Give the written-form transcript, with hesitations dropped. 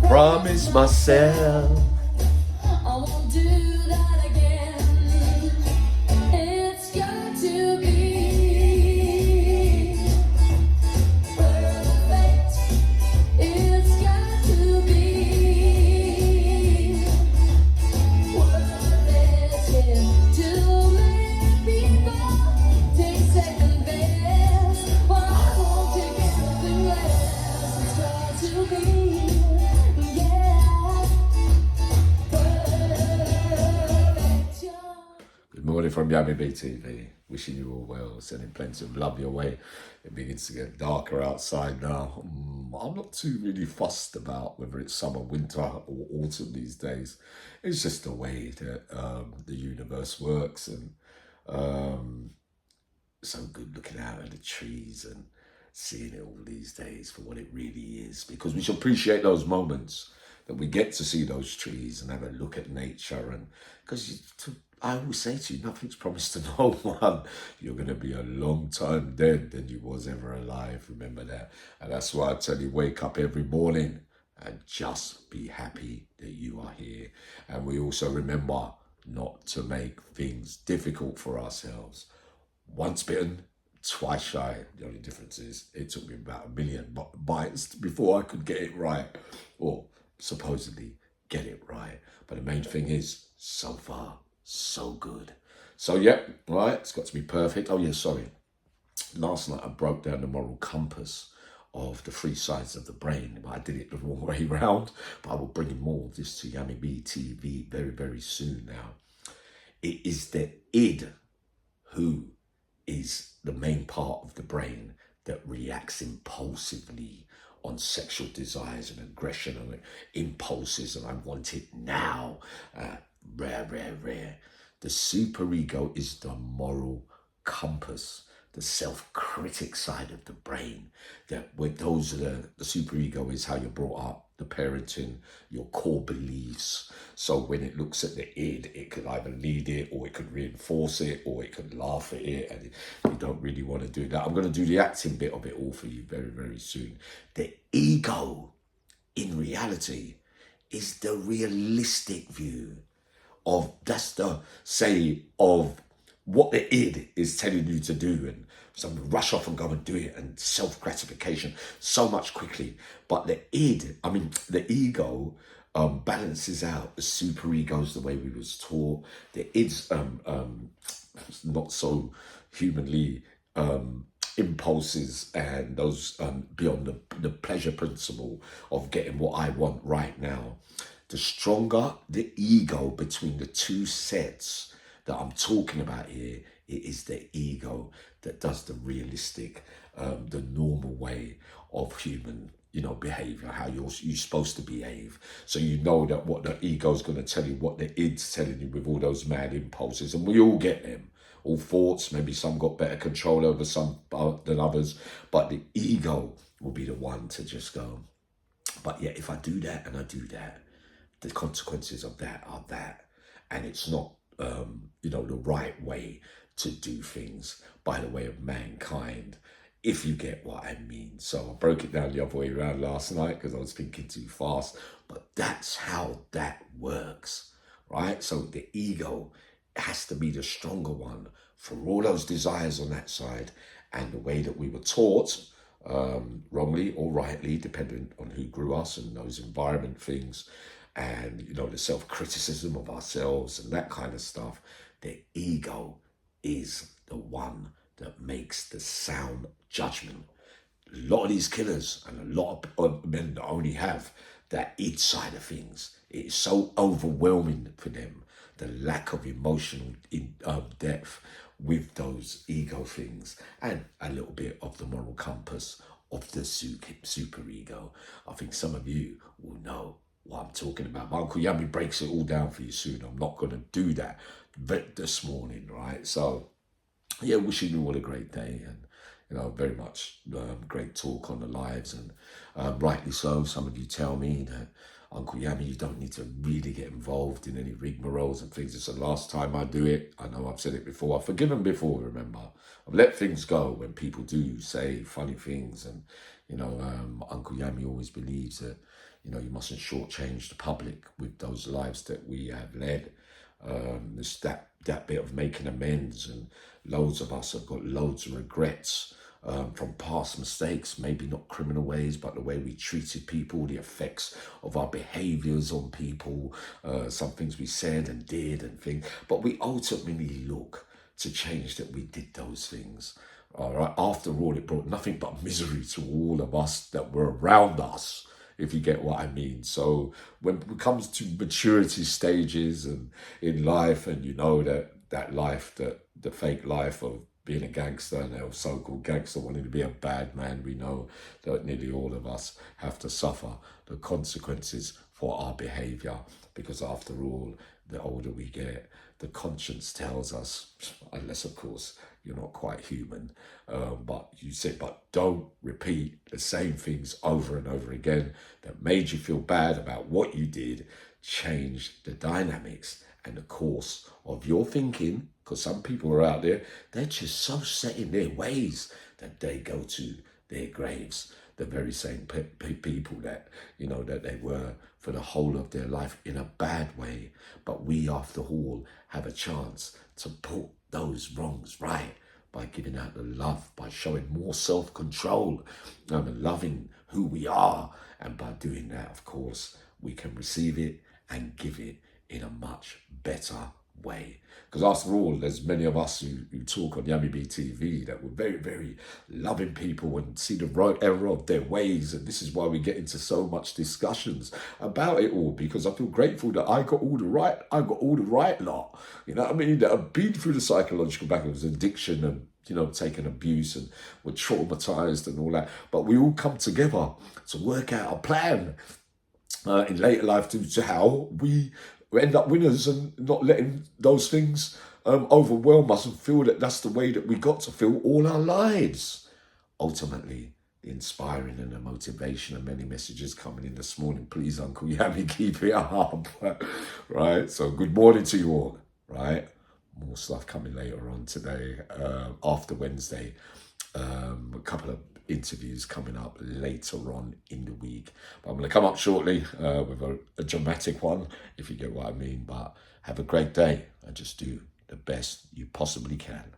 Promise myself I won't do that again. It's got to be perfect. It's got to be worth it, yeah, to make people take second best. But I won't take anything less. It's got to be, yeah, perfection. Good morning from Yummy BTV. Wishing you all well, sending plenty of love your way. It begins to get darker outside now. I'm not too really fussed about whether it's summer, winter or autumn these days. It's just the way that the universe works, and so good looking out at the trees and seeing it all these days for what it really is, because we should appreciate those moments that we get to see those trees and have a look at nature. And because I always say to you, nothing's promised to no one. You're going to be a long time dead than you was ever alive. Remember that. And that's why I tell you, wake up every morning and just be happy that you are here. And we also remember not to make things difficult for ourselves. Once bitten, twice shy. The only difference is it took me about 1 million bites before I could get it right, or supposedly get it right. But the main thing is, so far, so good. So yeah, right, it's got to be perfect. Oh yeah, sorry. Last night I broke down the moral compass of the 3 sides of the brain. I did it the wrong way round, but I will bring in more of this to Yummy BTV very, very soon now. It is the id who is the main part of the brain that reacts impulsively on sexual desires and aggression and impulses, and I want it now. Rare. The superego is the moral compass, the self-critic side of the brain. That with those are the superego is how you're brought up, the parenting, your core beliefs. So when it looks at the id, it could either lead it, or it could reinforce it, or it could laugh at it, and you don't really want to do that. I'm going to do the acting bit of it all for you very, very soon. The ego, in reality, is the realistic view of, that's the say of what the id is telling you to do, and some rush off and go and do it, and self-gratification so much quickly. But the ego balances out the superegos the way we was taught. The id's not so humanly impulses and those beyond the pleasure principle of getting what I want right now. The stronger the ego between the 2 sets that I'm talking about here, it is the ego that does the realistic, the normal way of human, behavior, how you're supposed to behave. So you know that what the ego's going to tell you, what the id's telling you with all those mad impulses, and we all get them. All thoughts, maybe some got better control over some than others, but the ego will be the one to just go, but yeah, if I do that and I do that, the consequences of that are that, and it's not the right way to do things by the way of mankind, if you get what I mean. So I broke it down the other way around last night because I was thinking too fast, but that's how that works, right? So the ego has to be the stronger one for all those desires on that side, and the way that we were taught, wrongly or rightly, depending on who grew us and those environment things, and the self-criticism of ourselves and that kind of stuff. The ego is the one that makes the sound judgment. A lot of these killers and a lot of men that only have that id side of things, it is so overwhelming for them, the lack of emotional depth with those ego things, and a little bit of the moral compass of the superego. I think some of you will know what I'm talking about. My Uncle Yummy breaks it all down for you soon. I'm not going to do that this morning, right? So, yeah, wishing you all a great day, and very much great talk on the lives, and rightly so. Some of you tell me that Uncle Yami, you don't need to really get involved in any rigmaroles and things. It's the last time I do it. I know I've said it before. I've forgiven before, remember. I've let things go when people do say funny things. And, Uncle Yami always believes that, you mustn't shortchange the public with those lives that we have led. There's that bit of making amends, and loads of us have got loads of regrets from past mistakes, maybe not criminal ways, but the way we treated people, the effects of our behaviors on people, some things we said and did and things. But we ultimately look to change that we did those things. All right. After all, it brought nothing but misery to all of us that were around us, if you get what I mean. So when it comes to maturity stages and in life, and that life, the fake life of being a gangster and a so-called gangster wanting to be a bad man, we know that nearly all of us have to suffer the consequences for our behavior, because after all, the older we get, the conscience tells us, unless of course you're not quite human, but don't repeat the same things over and over again that made you feel bad about what you did. Change the dynamics and the course of your thinking, because some people are out there, they're just so set in their ways that they go to their graves the very same people that that they were for the whole of their life in a bad way. But we, after all, have a chance to put those wrongs right by giving out the love, by showing more self-control, and loving who we are. And by doing that, of course, we can receive it and give it in a much better way. Because after all, there's many of us who talk on Yummy B TV that were very, very loving people and see the right error of their ways. And this is why we get into so much discussions about it all, because I feel grateful that I got all the right lot. You know what I mean? That have been through the psychological battles, addiction and taken abuse and were traumatized and all that. But we all come together to work out a plan in later life to how we end up winners, and not letting those things overwhelm us and feel that that's the way that we got to feel all our lives. Ultimately, the inspiring and the motivation and many messages coming in this morning. Please, Uncle Yami, keep it up. Right? So good morning to you all. Right? More stuff coming later on today, after Wednesday. A couple of interviews coming up later on in the week. But I'm going to come up shortly with a dramatic one, if you get what I mean. But have a great day and just do the best you possibly can.